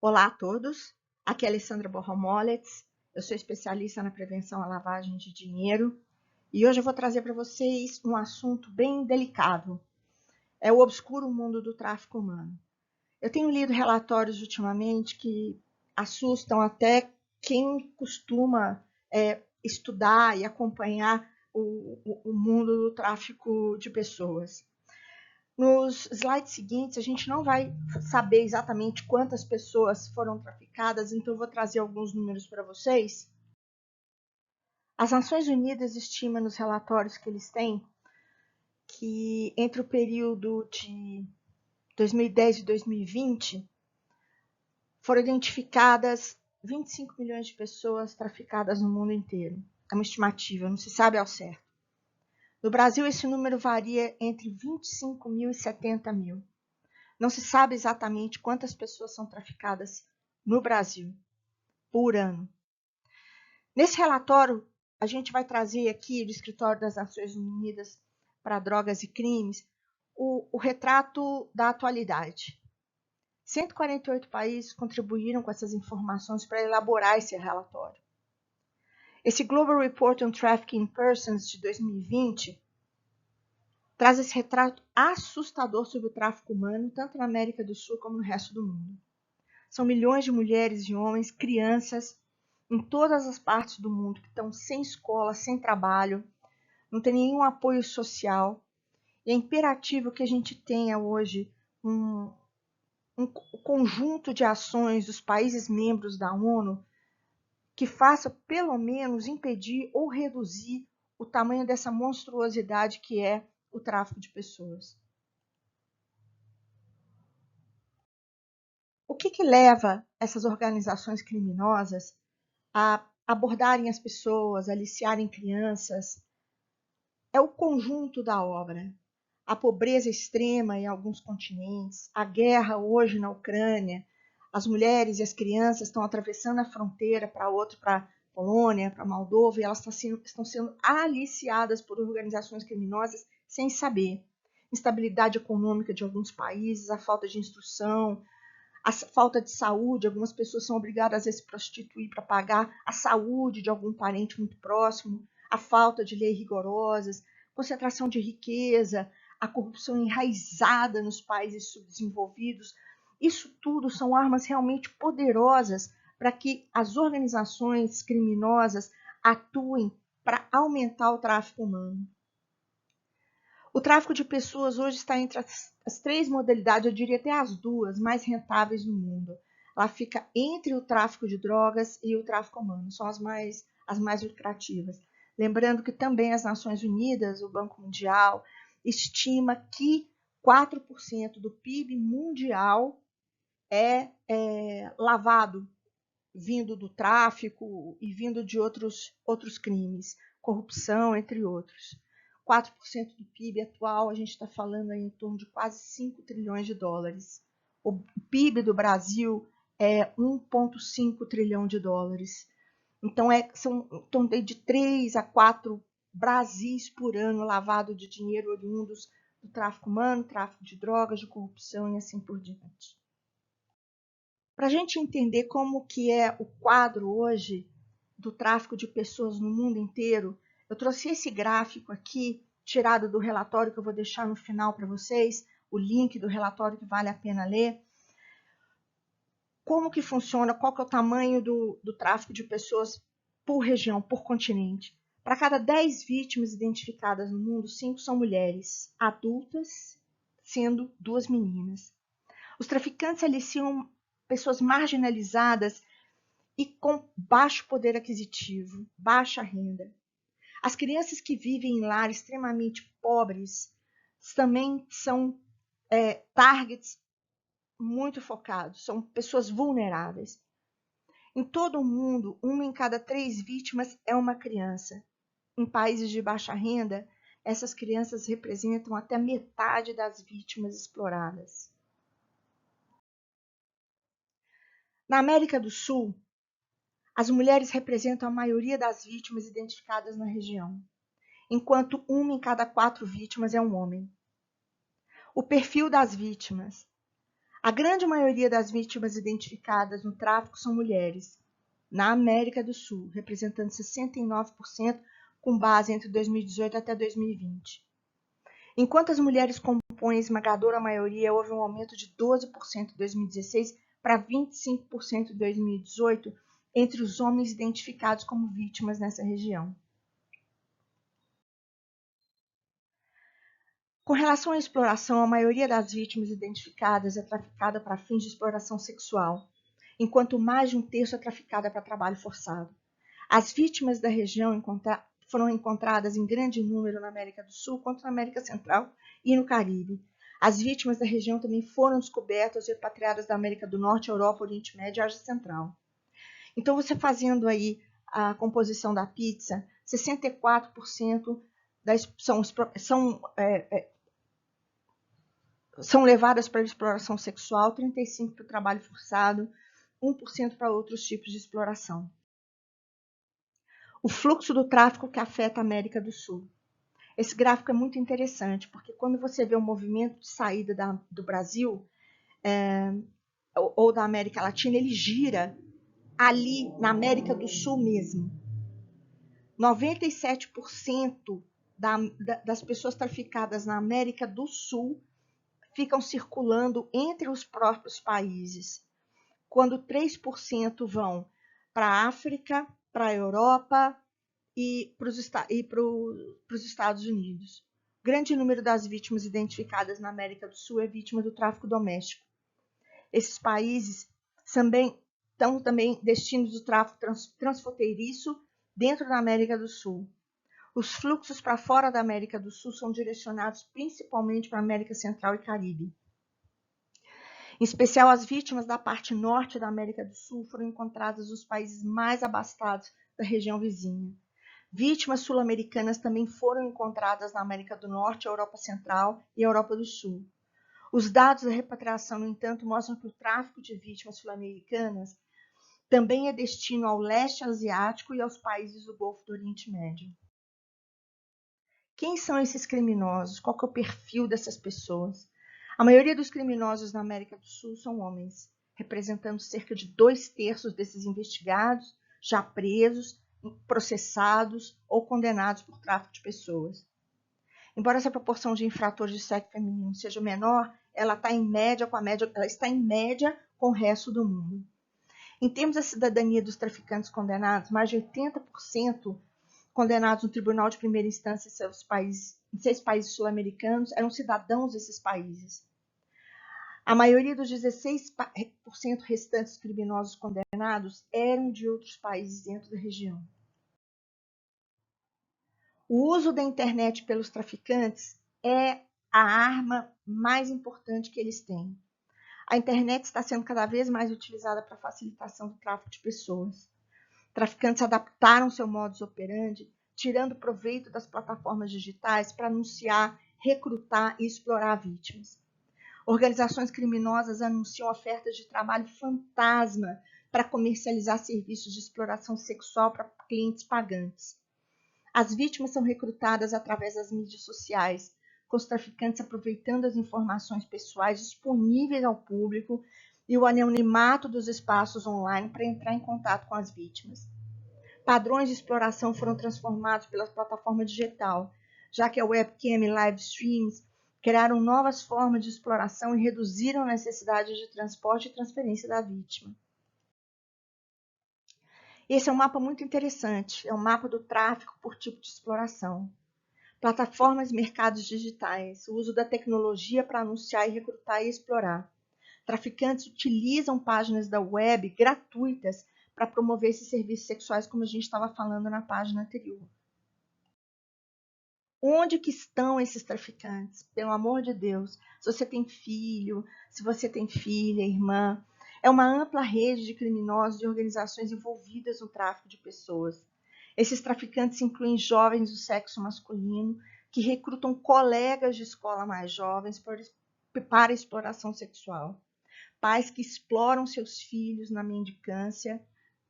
Olá a todos, aqui é Alessandra Borromolets, eu sou especialista na prevenção à lavagem de dinheiro e hoje eu vou trazer para vocês um assunto bem delicado, é o obscuro mundo do tráfico humano. Eu tenho lido relatórios ultimamente que assustam até quem costuma estudar e acompanhar o mundo do tráfico de pessoas. Nos slides seguintes, a gente não vai saber exatamente quantas pessoas foram traficadas, então eu vou trazer alguns números para vocês. As Nações Unidas estimam nos relatórios que eles têm que entre o período de 2010 e 2020 foram identificadas 25 milhões de pessoas traficadas no mundo inteiro. É uma estimativa, não se sabe ao certo. No Brasil, esse número varia entre 25 mil e 70 mil. Não se sabe exatamente quantas pessoas são traficadas no Brasil por ano. Nesse relatório, a gente vai trazer aqui do Escritório das Nações Unidas para Drogas e Crimes o retrato da atualidade. 148 países contribuíram com essas informações para elaborar esse relatório. Esse Global Report on Trafficking in Persons de 2020 traz esse retrato assustador sobre o tráfico humano, tanto na América do Sul como no resto do mundo. São milhões de mulheres e homens, crianças, em todas as partes do mundo, que estão sem escola, sem trabalho, não tem nenhum apoio social. E é imperativo que a gente tenha hoje um conjunto de ações dos países membros da ONU que faça, pelo menos, impedir ou reduzir o tamanho dessa monstruosidade que é o tráfico de pessoas. O que leva essas organizações criminosas a abordarem as pessoas, aliciarem crianças? É o conjunto da obra. A pobreza extrema em alguns continentes, a guerra hoje na Ucrânia, as mulheres e as crianças estão atravessando a fronteira para a Polônia, para Moldova, e elas estão sendo aliciadas por organizações criminosas sem saber. Instabilidade econômica de alguns países, a falta de instrução, a falta de saúde, algumas pessoas são obrigadas a se prostituir para pagar a saúde de algum parente muito próximo, a falta de leis rigorosas, concentração de riqueza, a corrupção enraizada nos países subdesenvolvidos. Isso tudo são armas realmente poderosas para que as organizações criminosas atuem para aumentar o tráfico humano. O tráfico de pessoas hoje está entre as três modalidades, eu diria até as duas, mais rentáveis no mundo. Ela fica entre o tráfico de drogas e o tráfico humano, são as mais lucrativas. Lembrando que também as Nações Unidas, o Banco Mundial, estima que 4% do PIB mundial é lavado, vindo do tráfico e vindo de outros crimes, corrupção, entre outros. 4% do PIB atual, a gente está falando aí em torno de quase 5 trilhões de dólares. O PIB do Brasil é 1,5 trilhão de dólares. Então, são em torno de 3 a 4 Brasis por ano lavado de dinheiro oriundos do tráfico humano, tráfico de drogas, de corrupção e assim por diante. Para a gente entender como que é o quadro hoje do tráfico de pessoas no mundo inteiro, eu trouxe esse gráfico aqui, tirado do relatório que eu vou deixar no final para vocês, o link do relatório que vale a pena ler. Como que funciona, qual que é o tamanho do tráfico de pessoas por região, por continente. Para cada 10 vítimas identificadas no mundo, 5 são mulheres adultas, sendo 2 meninas. Os traficantes aliciam pessoas marginalizadas e com baixo poder aquisitivo, baixa renda. As crianças que vivem em lares extremamente pobres também são targets muito focados, são pessoas vulneráveis. Em todo o mundo, 1 em cada 3 vítimas é uma criança. Em países de baixa renda, essas crianças representam até metade das vítimas exploradas. Na América do Sul, as mulheres representam a maioria das vítimas identificadas na região, enquanto 1 em cada 4 vítimas é um homem. O perfil das vítimas. A grande maioria das vítimas identificadas no tráfico são mulheres, na América do Sul, representando 69%, com base entre 2018 até 2020. Enquanto as mulheres compõem a esmagadora maioria, houve um aumento de 12% em 2016 para 25% em 2018 entre os homens identificados como vítimas nessa região. Com relação à exploração, a maioria das vítimas identificadas é traficada para fins de exploração sexual, enquanto mais de um terço é traficada para trabalho forçado. As vítimas da região foram encontradas em grande número na América do Sul, quanto na América Central e no Caribe. As vítimas da região também foram descobertas e repatriadas da América do Norte, Europa, Oriente Médio e Ásia Central. Então, você fazendo aí a composição da pizza, 64% são levadas para a exploração sexual, 35% para o trabalho forçado, 1% para outros tipos de exploração. O fluxo do tráfico que afeta a América do Sul. Esse gráfico é muito interessante, porque quando você vê o movimento de saída do Brasil ou da América Latina, ele gira ali na América do Sul mesmo. 97% das pessoas traficadas na América do Sul ficam circulando entre os próprios países, quando 3% vão para a África, para a Europa e para os Estados Unidos. O grande número das vítimas identificadas na América do Sul é vítima do tráfico doméstico. Esses países estão também destinos do tráfico transfronteiriço dentro da América do Sul. Os fluxos para fora da América do Sul são direcionados principalmente para a América Central e Caribe. Em especial, as vítimas da parte norte da América do Sul foram encontradas nos países mais abastados da região vizinha. Vítimas sul-americanas também foram encontradas na América do Norte, Europa Central e Europa do Sul. Os dados da repatriação, no entanto, mostram que o tráfico de vítimas sul-americanas também é destino ao leste asiático e aos países do Golfo do Oriente Médio. Quem são esses criminosos? Qual que é o perfil dessas pessoas? A maioria dos criminosos na América do Sul são homens, representando cerca de 2/3 desses investigados, já presos, processados ou condenados por tráfico de pessoas. Embora essa proporção de infratores de sexo feminino seja menor, ela está em média com o resto do mundo. Em termos da cidadania dos traficantes condenados, mais de 80% condenados no Tribunal de Primeira Instância em 6 países sul-americanos eram cidadãos desses países. A maioria dos 16% restantes criminosos condenados eram de outros países dentro da região. O uso da internet pelos traficantes é a arma mais importante que eles têm. A internet está sendo cada vez mais utilizada para a facilitação do tráfico de pessoas. Traficantes adaptaram seu modus operandi, tirando proveito das plataformas digitais para anunciar, recrutar e explorar vítimas. Organizações criminosas anunciam ofertas de trabalho fantasma para comercializar serviços de exploração sexual para clientes pagantes. As vítimas são recrutadas através das mídias sociais, com os traficantes aproveitando as informações pessoais disponíveis ao público e o anonimato dos espaços online para entrar em contato com as vítimas. Padrões de exploração foram transformados pela plataforma digital, já que a webcam e live streams criaram novas formas de exploração e reduziram a necessidade de transporte e transferência da vítima. Esse é um mapa muito interessante, é um mapa do tráfico por tipo de exploração. Plataformas e mercados digitais, o uso da tecnologia para anunciar e recrutar e explorar. Traficantes utilizam páginas da web gratuitas para promover esses serviços sexuais, como a gente estava falando na página anterior. Onde que estão esses traficantes? Pelo amor de Deus, se você tem filho, se você tem filha, irmã, é uma ampla rede de criminosos e organizações envolvidas no tráfico de pessoas. Esses traficantes incluem jovens do sexo masculino que recrutam colegas de escola mais jovens para exploração sexual. Pais que exploram seus filhos na mendicância,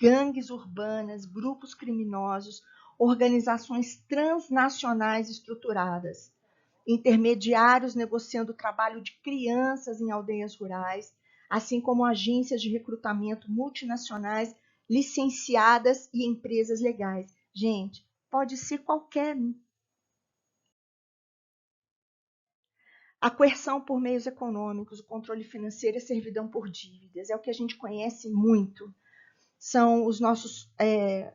gangues urbanas, grupos criminosos, organizações transnacionais estruturadas, intermediários negociando o trabalho de crianças em aldeias rurais, assim como agências de recrutamento multinacionais licenciadas e empresas legais. Gente, pode ser qualquer um. A coerção por meios econômicos, o controle financeiro e a servidão por dívidas é o que a gente conhece muito. São os nossos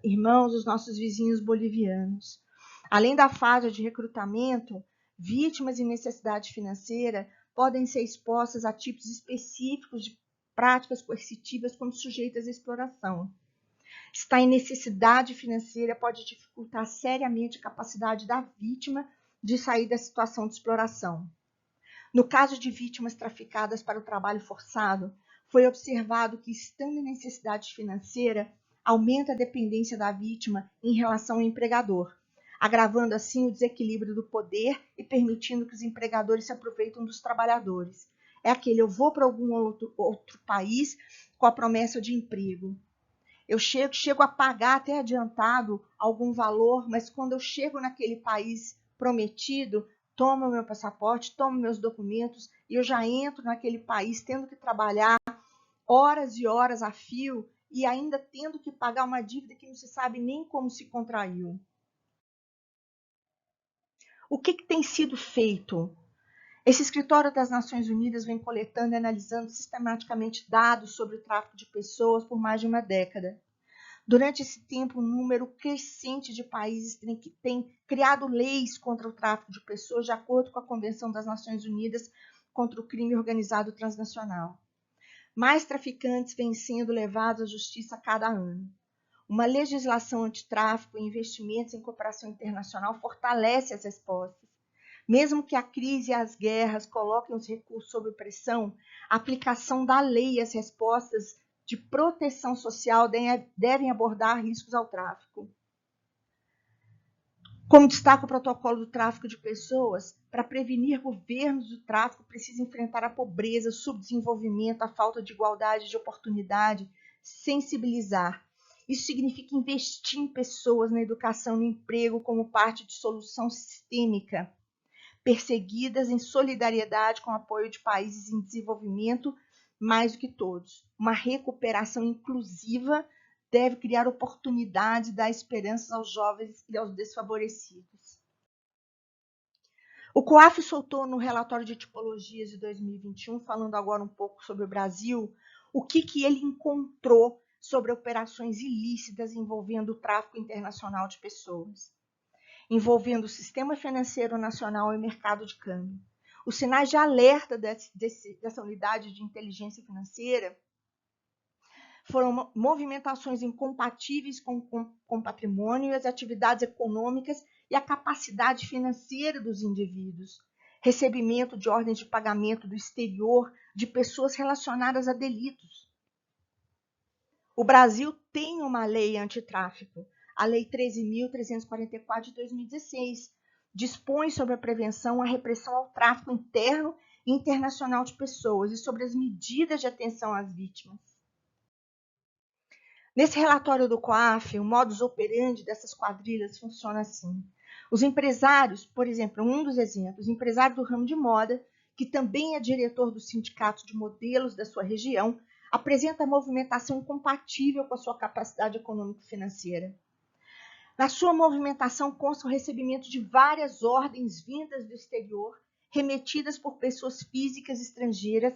irmãos, os nossos vizinhos bolivianos. Além da fase de recrutamento, vítimas em necessidade financeira podem ser expostas a tipos específicos de práticas coercitivas como sujeitas à exploração. Estar em necessidade financeira pode dificultar seriamente a capacidade da vítima de sair da situação de exploração. No caso de vítimas traficadas para o trabalho forçado, foi observado que, estando em necessidade financeira, aumenta a dependência da vítima em relação ao empregador, agravando assim o desequilíbrio do poder e permitindo que os empregadores se aproveitem dos trabalhadores. É aquele, eu vou para algum outro país com a promessa de emprego. Eu chego a pagar até adiantado algum valor, mas quando eu chego naquele país prometido, tomo meu passaporte, tomo meus documentos e eu já entro naquele país tendo que trabalhar horas e horas a fio e ainda tendo que pagar uma dívida que não se sabe nem como se contraiu. O que tem sido feito? Esse escritório das Nações Unidas vem coletando e analisando sistematicamente dados sobre o tráfico de pessoas por mais de uma década. Durante esse tempo, um número crescente de países tem criado leis contra o tráfico de pessoas de acordo com a Convenção das Nações Unidas contra o Crime Organizado Transnacional. Mais traficantes vêm sendo levados à justiça a cada ano. Uma legislação antitráfico e investimentos em cooperação internacional fortalece as respostas. Mesmo que a crise e as guerras coloquem os recursos sob pressão, a aplicação da lei e as respostas de proteção social devem abordar riscos ao tráfico. Como destaca o protocolo do tráfico de pessoas, para prevenir governos do tráfico precisam enfrentar a pobreza, o subdesenvolvimento, a falta de igualdade de oportunidade, sensibilizar. Isso significa investir em pessoas, na educação, no emprego, como parte de solução sistêmica, perseguidas em solidariedade com o apoio de países em desenvolvimento, mais do que todos. Uma recuperação inclusiva deve criar oportunidades e dar esperanças aos jovens e aos desfavorecidos. O COAF soltou no relatório de tipologias de 2021, falando agora um pouco sobre o Brasil, o que ele encontrou sobre operações ilícitas envolvendo o tráfico internacional de pessoas, envolvendo o sistema financeiro nacional e o mercado de câmbio. Os sinais de alerta dessa unidade de inteligência financeira foram movimentações incompatíveis com patrimônio e as atividades econômicas e a capacidade financeira dos indivíduos, recebimento de ordens de pagamento do exterior de pessoas relacionadas a delitos. O Brasil tem uma lei antitráfico, a Lei 13.344 de 2016, dispõe sobre a prevenção e a repressão ao tráfico interno e internacional de pessoas e sobre as medidas de atenção às vítimas. Nesse relatório do COAF, o modus operandi dessas quadrilhas funciona assim. Os empresários, por exemplo, um dos exemplos, empresário do ramo de moda, que também é diretor do sindicato de modelos da sua região, apresenta movimentação incompatível com a sua capacidade econômico-financeira. Na sua movimentação consta o recebimento de várias ordens vindas do exterior, remetidas por pessoas físicas estrangeiras,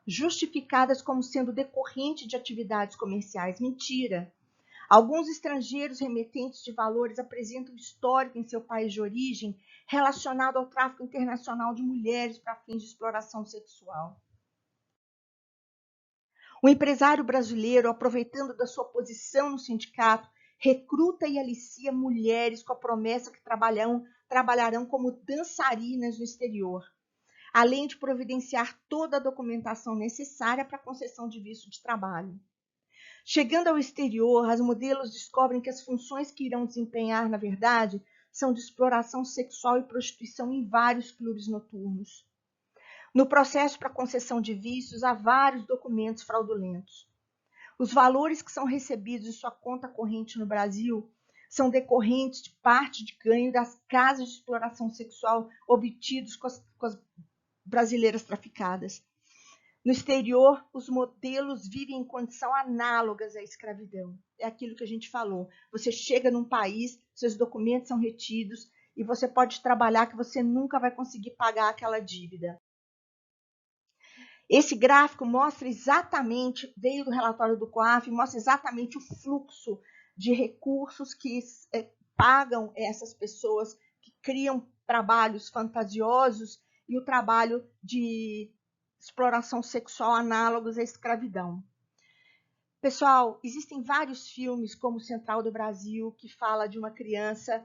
justificadas como sendo decorrente de atividades comerciais. Mentira! Alguns estrangeiros remetentes de valores apresentam histórico em seu país de origem relacionado ao tráfico internacional de mulheres para fins de exploração sexual. O empresário brasileiro, aproveitando da sua posição no sindicato, recruta e alicia mulheres com a promessa que trabalharão como dançarinas no exterior, além de providenciar toda a documentação necessária para a concessão de visto de trabalho. Chegando ao exterior, as modelos descobrem que as funções que irão desempenhar, na verdade, são de exploração sexual e prostituição em vários clubes noturnos. No processo para concessão de vistos, há vários documentos fraudulentos. Os valores que são recebidos em sua conta corrente no Brasil são decorrentes de parte de ganho das casas de exploração sexual obtidos com as brasileiras traficadas. No exterior, os modelos vivem em condição análogas à escravidão. É aquilo que a gente falou. Você chega num país, seus documentos são retidos e você pode trabalhar que você nunca vai conseguir pagar aquela dívida. Esse gráfico mostra exatamente, veio do relatório do COAF, mostra exatamente o fluxo de recursos que pagam essas pessoas que criam trabalhos fantasiosos e o trabalho de exploração sexual análogos à escravidão. Pessoal, existem vários filmes, como Central do Brasil, que fala de uma criança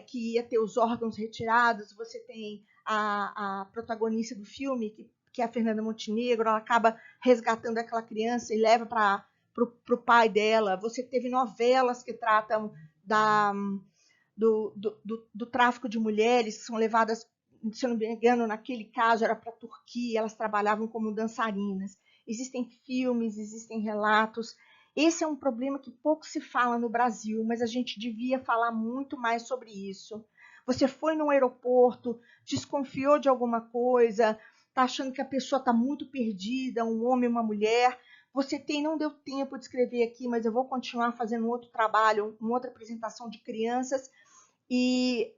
que ia ter os órgãos retirados. Você tem a protagonista do filme, que é a Fernanda Montenegro, ela acaba resgatando aquela criança e leva para o pai dela. Você teve novelas que tratam do tráfico de mulheres, que são levadas, se eu não me engano, naquele caso era para a Turquia, elas trabalhavam como dançarinas. Existem filmes, existem relatos. Esse é um problema que pouco se fala no Brasil, mas a gente devia falar muito mais sobre isso. Você foi no aeroporto, desconfiou de alguma coisa, está achando que a pessoa está muito perdida, um homem, uma mulher. Você não deu tempo de escrever aqui, mas eu vou continuar fazendo outro trabalho, uma outra apresentação de crianças e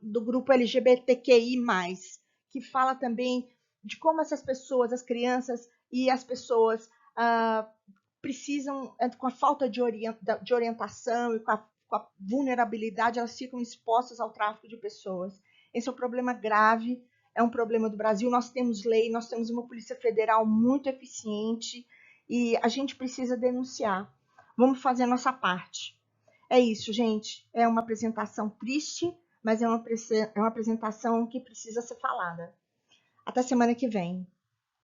do grupo LGBTQI+, que fala também de como essas pessoas, as crianças e as pessoas precisam, com a falta de orientação e com a vulnerabilidade, elas ficam expostas ao tráfico de pessoas. Esse é um problema grave, é um problema do Brasil. Nós temos lei, nós temos uma Polícia Federal muito eficiente e a gente precisa denunciar. Vamos fazer a nossa parte. É isso, gente. É uma apresentação triste, mas é uma apresentação que precisa ser falada. Até semana que vem.